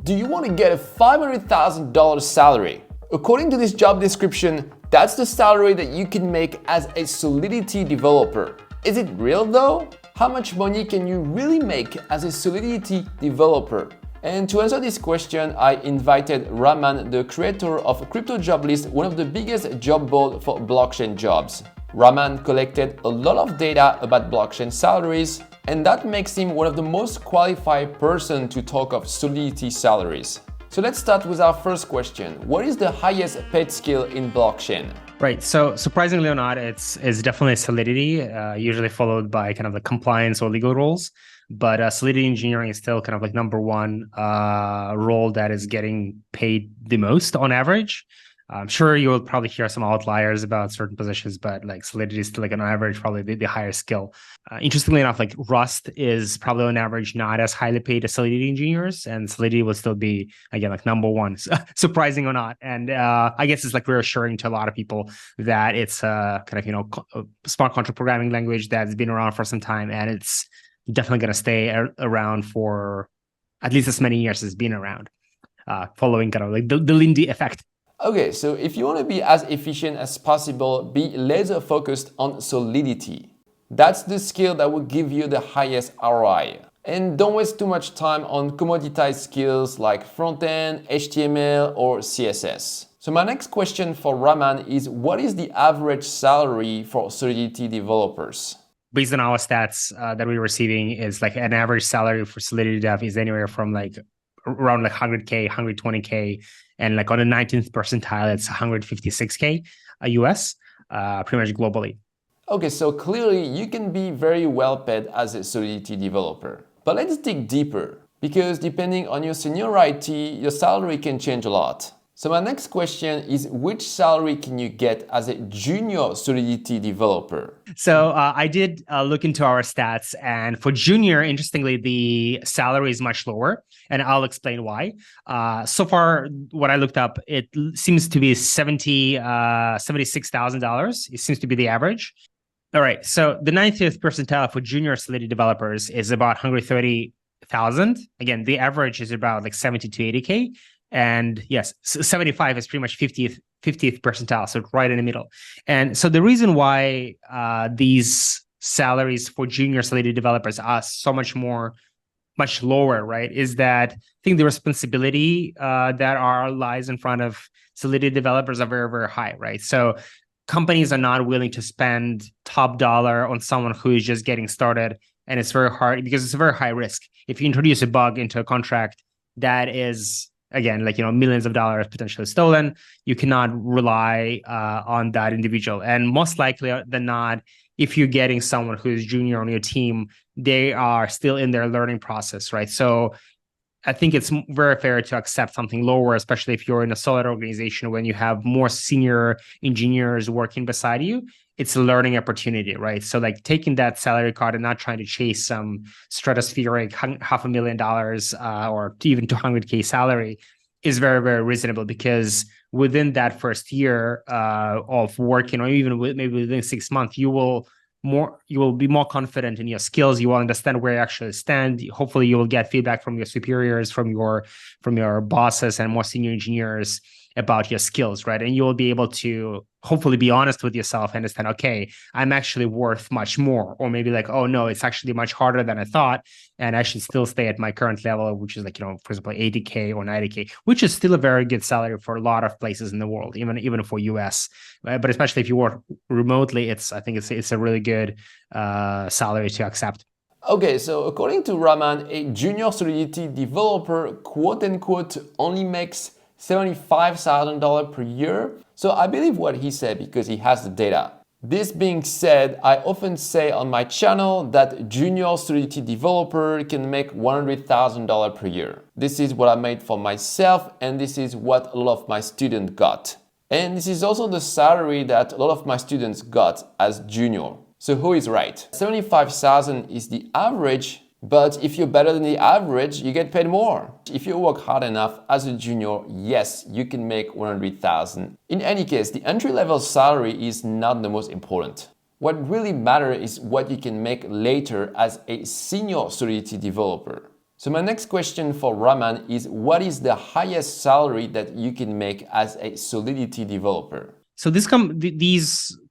Do you want to get a $500,000 salary? According to this job description, that's the salary that you can make as a Solidity developer. Is it real though? How much money can you really make as a Solidity developer? And to answer this question, I invited Raman, the creator of CRYPTOJOBSLIST, one of the biggest job boards for blockchain jobs. Raman collected a lot of data about blockchain salaries, and that makes him one of the most qualified person to talk of Solidity salaries. So let's start with our first question. What is the highest paid skill in blockchain? Right. So surprisingly or not, it's definitely Solidity, usually followed by kind of the compliance or legal roles. But Solidity engineering is still kind of like number one role that is getting paid the most on average. I'm sure you will probably hear some outliers about certain positions, but like Solidity is still like on average probably the higher skill. Interestingly enough, like Rust is probably on average not as highly paid as Solidity engineers, and Solidity will still be again like number one, surprising or not. And I guess it's like reassuring to a lot of people that it's a kind of smart contract programming language that's been around for some time, and it's definitely going to stay around for at least as many years as it's been around, following kind of like the Lindy effect. Okay, so if you want to be as efficient as possible, be laser focused on Solidity. That's the skill that will give you the highest ROI. And don't waste too much time on commoditized skills like front-end, HTML, or CSS. So my next question for Raman is, what is the average salary for Solidity developers? Based on our stats that we're receiving, is like an average salary for Solidity dev is anywhere from like around like 100K, 120K, and like on the 19th percentile, it's 156K US, pretty much globally. Okay, so clearly you can be very well paid as a Solidity developer. But let's dig deeper, because depending on your seniority, your salary can change a lot. So my next question is, which salary can you get as a junior Solidity developer? So I did look into our stats, and for junior, interestingly, the salary is much lower, and I'll explain why. So far, what I looked up, it seems to be $76,000. It seems to be the average. All right, so the 90th percentile for junior Solidity developers is about 130,000. Again, the average is about like 70 to 80K. And yes, 75 is pretty much 50th percentile, so right in the middle. And so the reason why these salaries for junior Solidity developers are so much lower, right, is that I think the responsibility that lies in front of Solidity developers are very, very high, right? So companies are not willing to spend top dollar on someone who is just getting started, and it's very hard because it's a very high risk. If you introduce a bug into a contract that is, again, like, millions of dollars potentially stolen, you cannot rely on that individual. And most likely than not, if you're getting someone who is junior on your team, they are still in their learning process, right? So I think it's very fair to accept something lower, especially if you're in a solid organization when you have more senior engineers working beside you. It's a learning opportunity, right? So like taking that salary card and not trying to chase some stratospheric $500,000 or even 200K salary is very, very reasonable, because within that first year of working, or even maybe within 6 months, you will be more confident in your skills. You will understand where you actually stand. Hopefully you will get feedback from your superiors, from your bosses and more senior engineers about your skills, right? And you will be able to hopefully be honest with yourself and understand, okay, I'm actually worth much more. Or maybe like, oh no, it's actually much harder than I thought, and I should still stay at my current level, which is like, for example, 80K or 90K, which is still a very good salary for a lot of places in the world, even for US. But especially if you work remotely, I think it's a really good salary to accept. Okay, so according to Raman, a junior Solidity developer, quote unquote, only makes $75,000 per year. So I believe what he said because he has the data. This being said, I often say on my channel that junior Solidity developer can make $100,000 per year. This is what I made for myself, and this is what a lot of my students got. And this is also the salary that a lot of my students got as junior. So who is right? 75,000 is the average, but if you're better than the average, you get paid more. If you work hard enough as a junior, yes, you can make 100,000. In any case, the entry-level salary is not the most important. What really matters is what you can make later as a senior Solidity developer. So my next question for Raman is, what is the highest salary that you can make as a Solidity developer? So these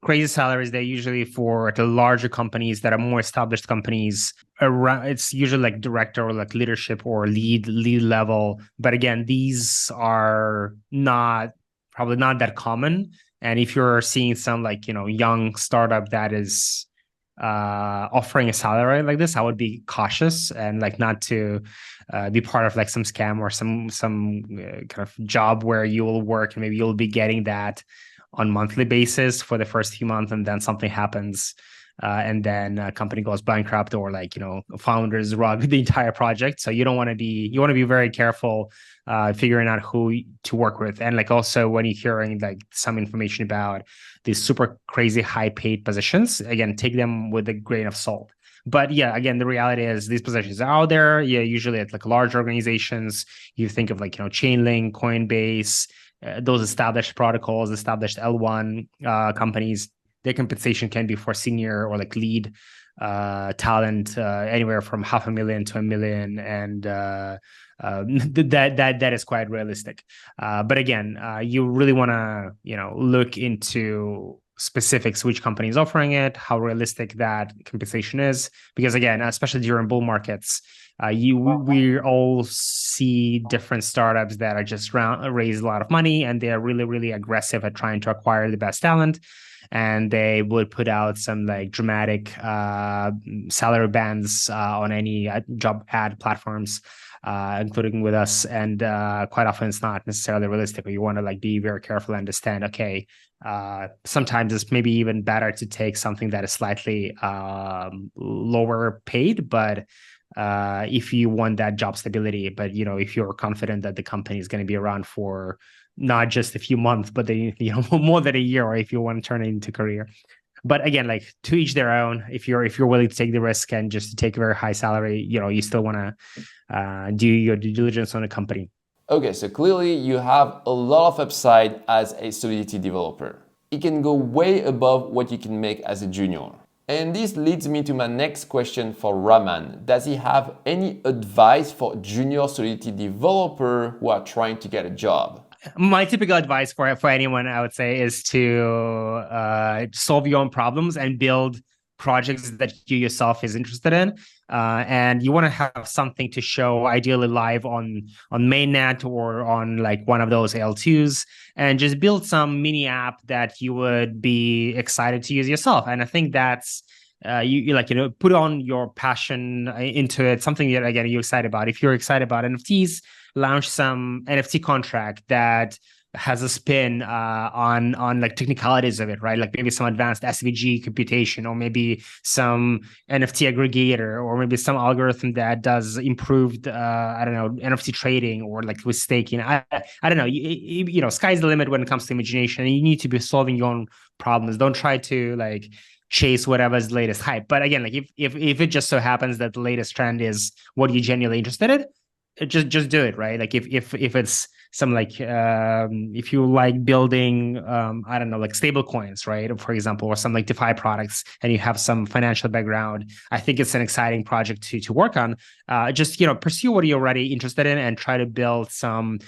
crazy salaries, they're usually for the larger companies that are more established companies. Around, it's usually like director or like leadership or lead level. But again, these are probably not that common. And if you're seeing some like, young startup that is offering a salary like this, I would be cautious and like not to be part of like some scam or some kind of job where you will work and maybe you'll be getting that on monthly basis for the first few months, and then something happens, and then a company goes bankrupt, or like founders rug the entire project. So you want to be very careful figuring out who to work with. And like also when you're hearing like some information about these super crazy high paid positions, again, take them with a grain of salt. But yeah, again, the reality is these positions are out there. Yeah, usually at like large organizations. You think of like Chainlink, Coinbase, those established protocols, established L1 companies. Their compensation can be for senior or like lead talent anywhere from $500,000 to $1 million, and that is quite realistic. But again, you really want to look into specifics, which company is offering it, how realistic that compensation is, because again, especially during bull markets, we all see different startups that are just raise a lot of money, and they're really, really aggressive at trying to acquire the best talent. And they would put out some like dramatic salary bands on any job ad platforms, including with us. And quite often it's not necessarily realistic. You want to like be very careful and understand, okay, sometimes it's maybe even better to take something that is slightly lower paid, but if you want that job stability. But if you're confident that the company is going to be around for not just a few months, but more than a year, or if you want to turn it into career. But again, like to each their own. If you're willing to take the risk and just to take a very high salary, you still want to do your due diligence on a company. Okay, so clearly you have a lot of upside as a Solidity developer. It can go way above what you can make as a junior. And this leads me to my next question for Raman. Does he have any advice for junior Solidity developer who are trying to get a job? My typical advice for anyone, I would say, is to solve your own problems and build projects that you yourself is interested in. And you want to have something to show, ideally live on mainnet or on like one of those L2s, and just build some mini app that you would be excited to use yourself. And I think that's you put on your passion into it, something that again you're excited about. If you're excited about NFTs, launch some NFT contract that has a spin on like technicalities of it, right? Like maybe some advanced SVG computation, or maybe some NFT aggregator, or maybe some algorithm that does improved NFT trading, or like with staking. I don't know. Sky's the limit when it comes to imagination. You need to be solving your own problems. Don't try to like chase whatever's the latest hype. But again, like if it just so happens that the latest trend is what you're genuinely interested in, just do it, right? Like if it's some like if you like building like stable coins, right, for example, or some like DeFi products, and you have some financial background, I think it's an exciting project to work on. Just pursue what you're already interested in and try to build some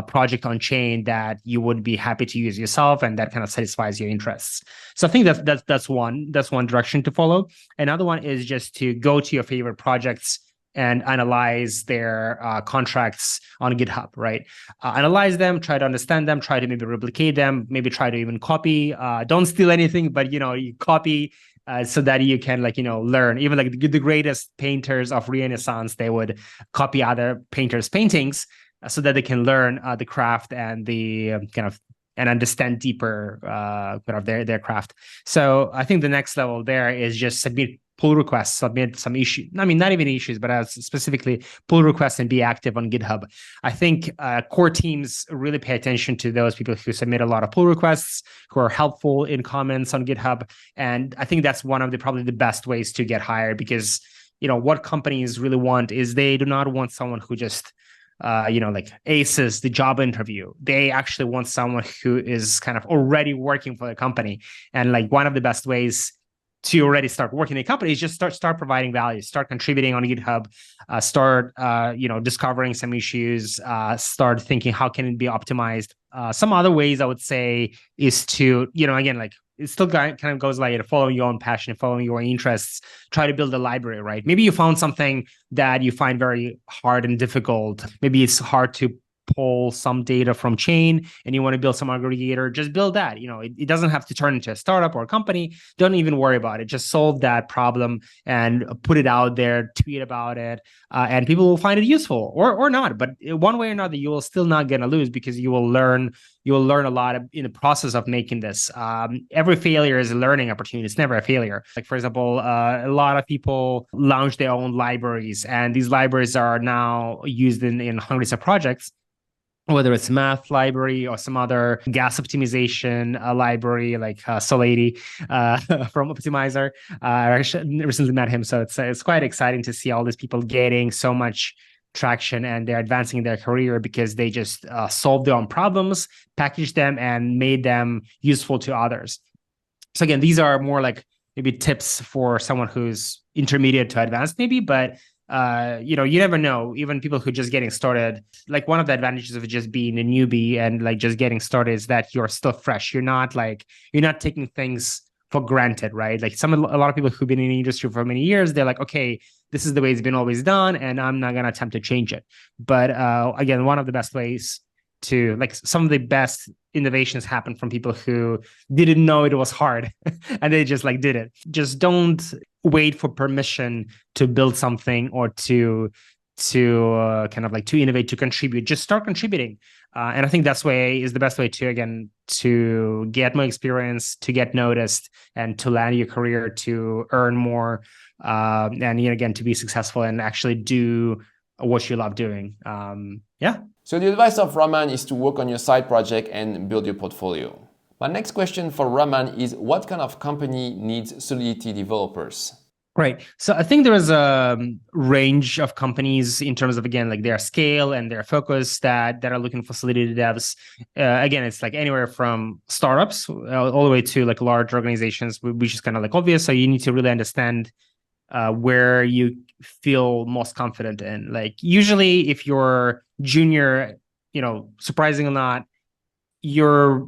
project on chain that you would be happy to use yourself, and that kind of satisfies your interests. So I think that's one direction to follow. Another one is just to go to your favorite projects and analyze their contracts on GitHub, right? Analyze them, try to understand them, try to maybe replicate them, maybe try to even copy. Don't steal anything, but you copy so that you can learn. Even like the greatest painters of Renaissance, they would copy other painters' paintings so that they can learn the craft and the and understand deeper their craft. So I think the next level there is just submit pull requests, submit some issues. I mean, not even issues, but specifically pull requests and be active on GitHub. I think core teams really pay attention to those people who submit a lot of pull requests, who are helpful in comments on GitHub. And I think that's one of probably the best ways to get hired, because what companies really want is they do not want someone who just like aces the job interview. They actually want someone who is kind of already working for the company. And like one of the best ways to already start working in a company is just start providing value, start contributing on GitHub, start discovering some issues, start thinking how can it be optimized. Some other ways I would say is to, again, like it still kind of goes like following your own passion, following your interests, try to build a library, right? Maybe you found something that you find very hard and difficult. Maybe it's hard to pull some data from chain and you want to build some aggregator, just build that. It doesn't have to turn into a startup or a company. Don't even worry about it. Just solve that problem and put it out there, tweet about it, and people will find it useful or not. But one way or another, you will still not gonna lose because you will learn a lot in the process of making this. Every failure is a learning opportunity. It's never a failure. Like, for example, a lot of people launch their own libraries, and these libraries are now used in hundreds of projects, whether it's math library or some other gas optimization library like Solidity from Optimizer. I actually recently met him, so it's quite exciting to see all these people getting so much traction and they're advancing in their career because they just solved their own problems, packaged them, and made them useful to others. So again, these are more like maybe tips for someone who's intermediate to advanced, maybe, but you never know. Even people who are just getting started, like one of the advantages of just being a newbie and like just getting started is that you're still fresh. You're not taking things for granted, right? Like a lot of people who've been in the industry for many years, they're like, okay, this is the way it's been always done, and I'm not gonna attempt to change it. But again, one of the best ways to, like, some of the best innovations happen from people who didn't know it was hard and they just like did it. Just don't wait for permission to build something or to innovate, to contribute. Just start contributing. And I think that's the best way to get more experience, to get noticed, and to land your career, to earn more, and again, to be successful and actually do what you love doing. So the advice of Raman is to work on your side project and build your portfolio. My next question for Raman is, what kind of company needs Solidity developers? Right. So I think there is a range of companies in terms of, again, like their scale and their focus that are looking for Solidity devs. Again, it's like anywhere from startups all the way to like large organizations, which is kind of like obvious. So you need to really understand where you feel most confident in. Like usually if you're junior, surprising or not, you're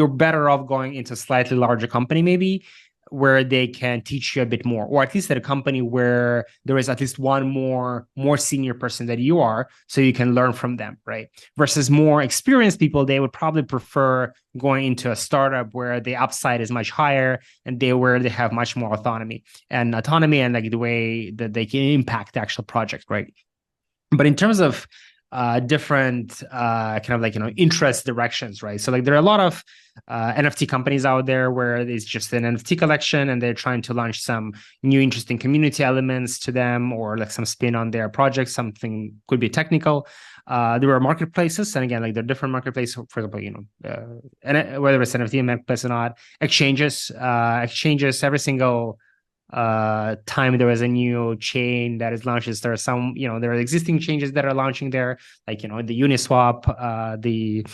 better off going into a slightly larger company, maybe, where they can teach you a bit more, or at least at a company where there is at least one more senior person that you are, so you can learn from them, right? Versus more experienced people, they would probably prefer going into a startup where the upside is much higher and where they have much more autonomy and like the way that they can impact the actual project, right? But in terms of different interest directions, right? So like there are a lot of NFT companies out there where it's just an NFT collection and they're trying to launch some new interesting community elements to them, or like some spin on their project, something could be technical. There are marketplaces, and again, like there are different marketplaces, for example, and whether it's NFT marketplace or not, exchanges every single time there is a new chain that is launched, there are some, there are existing changes that are launching there, like, the Uniswap, the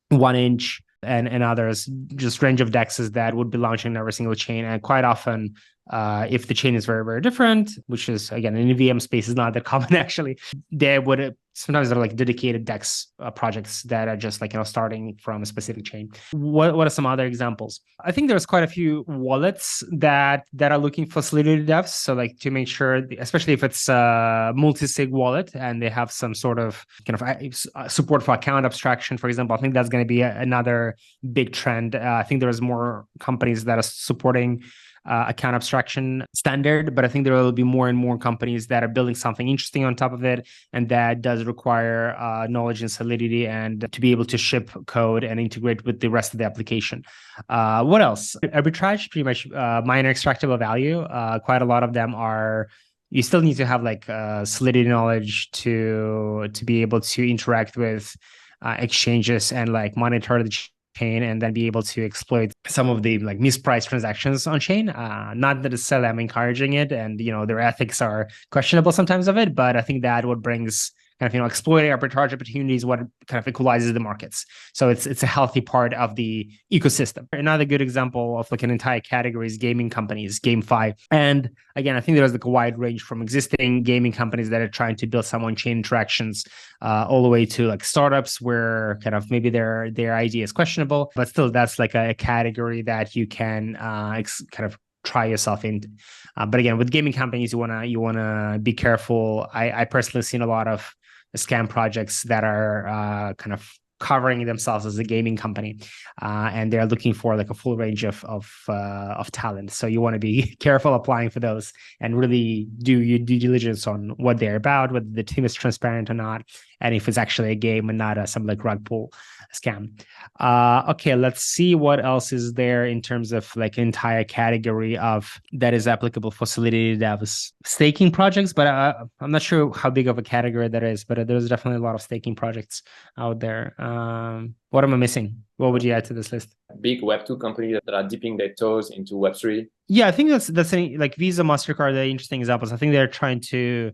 1inch and others, just range of dexes that would be launching every single chain. And quite often, if the chain is very, very different, which is, again, in the VM space is not that common actually, they would sometimes they're like dedicated DEX projects that are just like, starting from a specific chain. What are some other examples? I think there's quite a few wallets that are looking for Solidity devs. So like to make sure, especially if it's a multi-sig wallet and they have some sort of support for account abstraction, for example, I think that's going to be another big trend. I think there's more companies that are supporting account abstraction standard, but I think there will be more and more companies that are building something interesting on top of it, and that does require knowledge in Solidity and to be able to ship code and integrate with the rest of the application. What else? Arbitrage, pretty much minor extractable value. Quite a lot of them are. You still need to have like Solidity knowledge to be able to interact with exchanges and like monitor the chain, and then be able to exploit some of the like mispriced transactions on chain. Not that necessarily I'm encouraging it, and their ethics are questionable sometimes of it, but I think that what brings kind of exploiting arbitrage opportunities, what kind of equalizes the markets. So it's a healthy part of the ecosystem. Another good example of like an entire category is gaming companies, GameFi. And again, I think there's like a wide range from existing gaming companies that are trying to build some on-chain interactions all the way to like startups where kind of maybe their idea is questionable, but still that's like a category that you can kind of try yourself in. But again, with gaming companies, you wanna be careful. I personally seen a lot of scam projects that are kind of covering themselves as a gaming company, and they're looking for like a full range of talent. So you want to be careful applying for those and really do your due diligence on what they're about, whether the team is transparent or not, and if it's actually a game and not some like rug pull scam. Okay, let's see what else is there in terms of like an entire category of that is applicable for Solidity devs. Staking projects, but I'm not sure how big of a category that is, but there's definitely a lot of staking projects out there. What am I missing? What would you add to this list? Big Web2 companies that are dipping their toes into Web3. Yeah, I think that's like Visa, MasterCard, they're interesting examples. I think they're trying to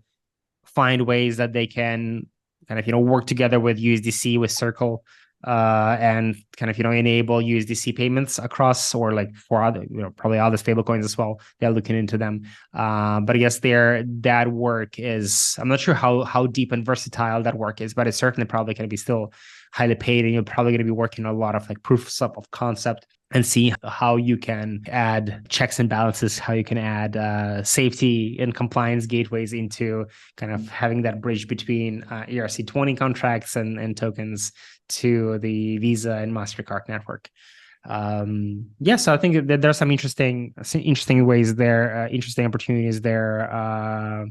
find ways that they can kind of work together with USDC, with Circle, and kind of enable USDC payments across, or like for other probably other stablecoins as well. They're looking into them, but I guess that work is, I'm not sure how deep and versatile that work is, but it's certainly probably going to be still highly paid, and you're probably going to be working on a lot of like proofs of concept and see how you can add checks and balances, how you can add safety and compliance gateways into kind of having that bridge between ERC20 contracts and tokens to the Visa and MasterCard network. So I think that there's some interesting ways there, interesting opportunities there.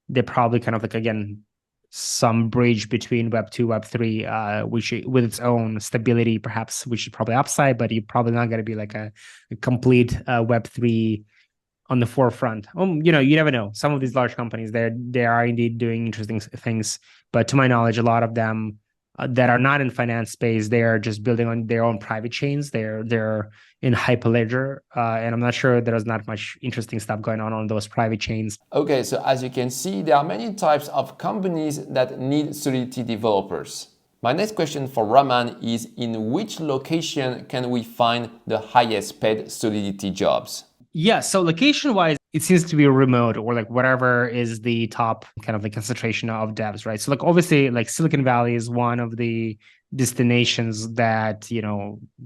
They're probably kind of like, again, some bridge between Web 2, Web 3, which with its own stability, perhaps, which is probably upside, but you're probably not going to be like a complete Web 3 on the forefront. You never know. Some of these large companies, they are indeed doing interesting things, but to my knowledge, a lot of them that are not in finance space, they are just building on their own private chains. They're in Hyperledger, and I'm not sure there's not much interesting stuff going on those private chains. Okay, so as you can see, there are many types of companies that need Solidity developers. My next question for Raman is, in which location can we find the highest paid Solidity jobs? Yeah, so location-wise, it seems to be remote, or like whatever is the top kind of like concentration of devs, right? So like obviously like Silicon Valley is one of the destinations that,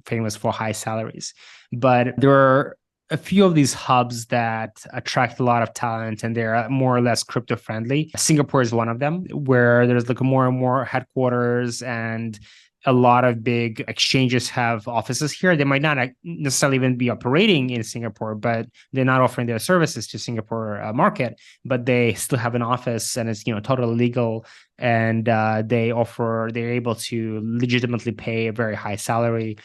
famous for high salaries. But there are a few of these hubs that attract a lot of talent, and they're more or less crypto friendly. Singapore is one of them, where there's like more and more headquarters, and a lot of big exchanges have offices here. They might not necessarily even be operating in Singapore, but they're not offering their services to Singapore market, but they still have an office, and it's totally legal, and they're able to legitimately pay a very high salary.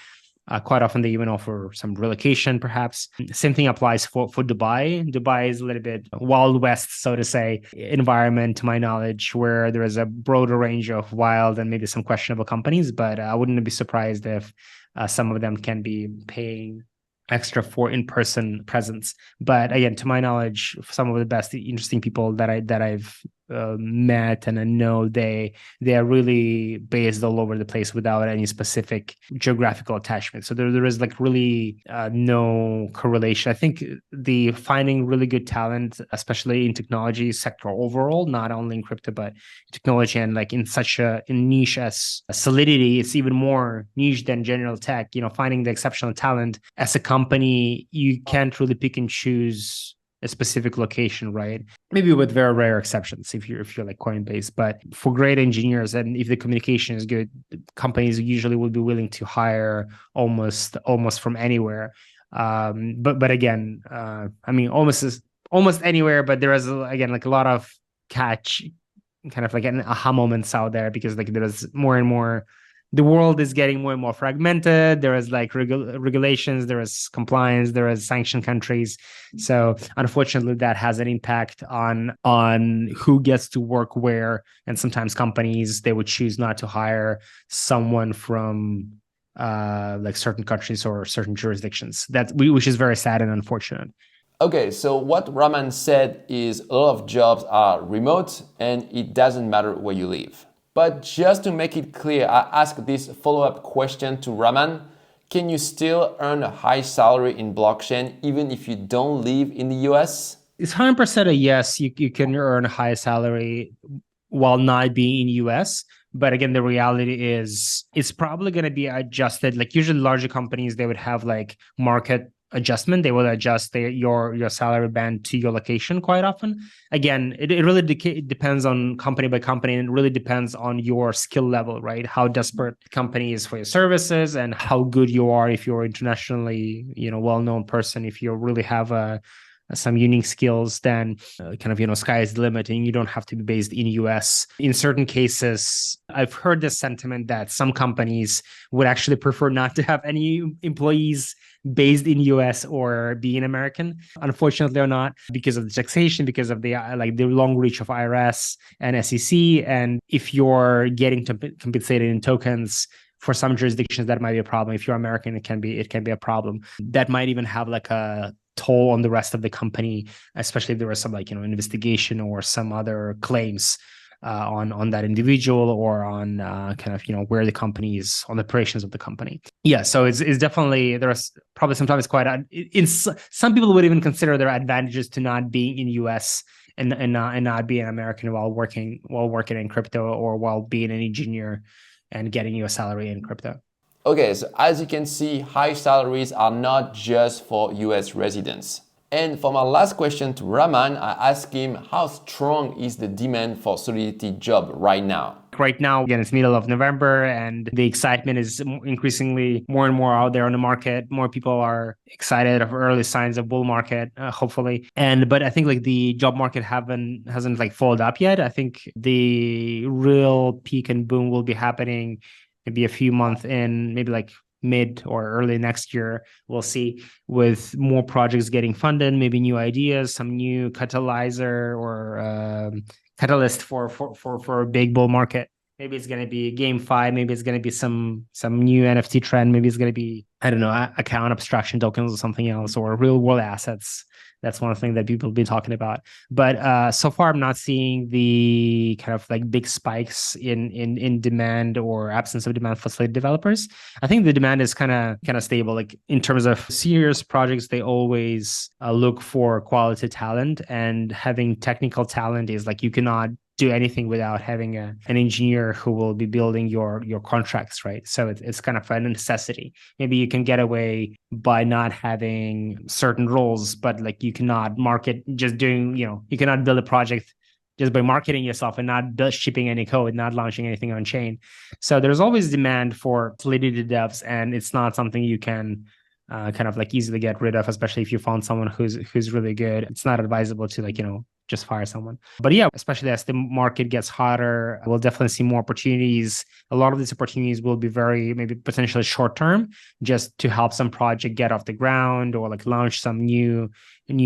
Quite often they even offer some relocation, perhaps. Same thing applies for Dubai. Dubai is a little bit Wild West, so to say, environment, to my knowledge, where there is a broader range of wild and maybe some questionable companies, but I wouldn't be surprised if some of them can be paying extra for in-person presence. But again, to my knowledge, some of the best interesting people that I've met and I know, they are really based all over the place without any specific geographical attachment. So there is like really no correlation. I think the finding really good talent, especially in technology sector overall, not only in crypto but technology, and like in such a niche as Solidity, it's even more niche than general tech. Finding the exceptional talent as a company, you can't really pick and choose a specific location, right? Maybe with very rare exceptions if you're like Coinbase. But for great engineers, and if the communication is good, companies usually will be willing to hire almost from anywhere. But again, almost anywhere. But there is again like a lot of catch, kind of like an aha moments out there, because like there is more and more. The world is getting more and more fragmented. There is like regulations, there is compliance, there is sanctioned countries. So unfortunately, that has an impact on who gets to work where. And sometimes companies, they would choose not to hire someone from like certain countries or certain jurisdictions. Which is very sad and unfortunate. Okay, so what Raman said is a lot of jobs are remote and it doesn't matter where you live. But just to make it clear, I asked this follow-up question to Raman. Can you still earn a high salary in blockchain even if you don't live in the US? It's 100% a yes. You can earn a high salary while not being in US. But again, the reality is it's probably going to be adjusted. Like usually larger companies, they would have like market adjustment. They will adjust your salary band to your location quite often. Again, it really depends on company by company, and it really depends on your skill level, right? How desperate the company is for your services and how good you are if you're internationally, well-known person. If you really have some unique skills, then sky is the limit and you don't have to be based in US. In certain cases, I've heard this sentiment that some companies would actually prefer not to have any employees based in US or being American. Unfortunately or not, because of the taxation, because of the long reach of IRS and SEC. And if you're getting compensated in tokens, for some jurisdictions, that might be a problem. If you're American, it can be a problem. That might even have like a toll on the rest of the company, especially if there was some investigation or some other claims on that individual or on where the company is, on the operations of the company. Yeah, so it's definitely, there's probably sometimes some people would even consider there are advantages to not being in US and not being American while working in crypto or while being an engineer and getting you a salary in crypto. Okay, so as you can see, high salaries are not just for US residents. And for my last question to Raman, I asked him how strong is the demand for Solidity job right now? Right now, again, it's middle of November and the excitement is increasingly more and more out there on the market. More people are excited of early signs of bull market, hopefully. But I think the job market hasn't followed up yet. I think the real peak and boom will be happening maybe a few months in, maybe mid or early next year. We'll see, with more projects getting funded, maybe new ideas, some new catalyzer or catalyst for a big bull market. Maybe it's going to be GameFi. Maybe it's going to be some new NFT trend. Maybe it's going to be, I don't know, account abstraction tokens or something else, or real world assets. That's one thing that people have been talking about. But so far, I'm not seeing the big spikes in demand or absence of demand for Solidity developers. I think the demand is kind of stable. In terms of serious projects, they always look for quality talent, and having technical talent is you cannot do anything without having an engineer who will be building your contracts, right? So it's kind of a necessity. Maybe you can get away by not having certain roles, but you cannot market just doing, you cannot build a project just by marketing yourself and not shipping any code, not launching anything on chain. So there's always demand for Solidity devs, and it's not something you can easily get rid of, especially if you found someone who's really good. It's not advisable to just fire someone. But yeah, especially as the market gets hotter, we'll definitely see more opportunities. A lot of these opportunities will be maybe potentially short term, just to help some project get off the ground or launch some new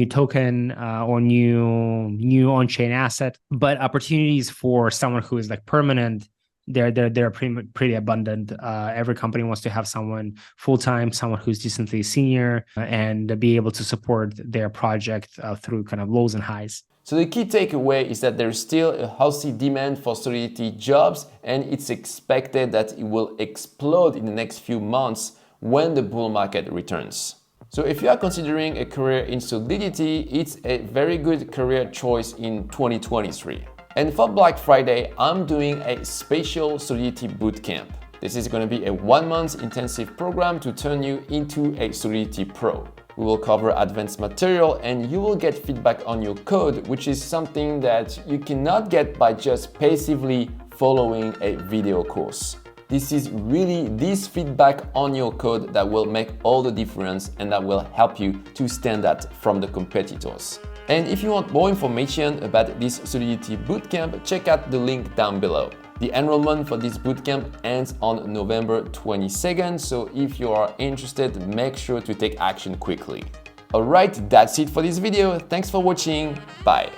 token or new on-chain asset. But opportunities for someone who is permanent, they're pretty abundant. Every company wants to have someone full-time, someone who's decently senior, and be able to support their project through lows and highs. So the key takeaway is that there's still a healthy demand for Solidity jobs, and it's expected that it will explode in the next few months when the bull market returns. So if you are considering a career in Solidity, it's a very good career choice in 2023. And for Black Friday, I'm doing a special Solidity bootcamp. This is going to be a 1-month intensive program to turn you into a Solidity pro. We will cover advanced material and you will get feedback on your code, which is something that you cannot get by just passively following a video course. This is really this feedback on your code that will make all the difference and that will help you to stand out from the competitors. And if you want more information about this Solidity bootcamp, check out the link down below. The enrollment for this bootcamp ends on November 22nd, so if you are interested, make sure to take action quickly. Alright, that's it for this video. Thanks for watching. Bye.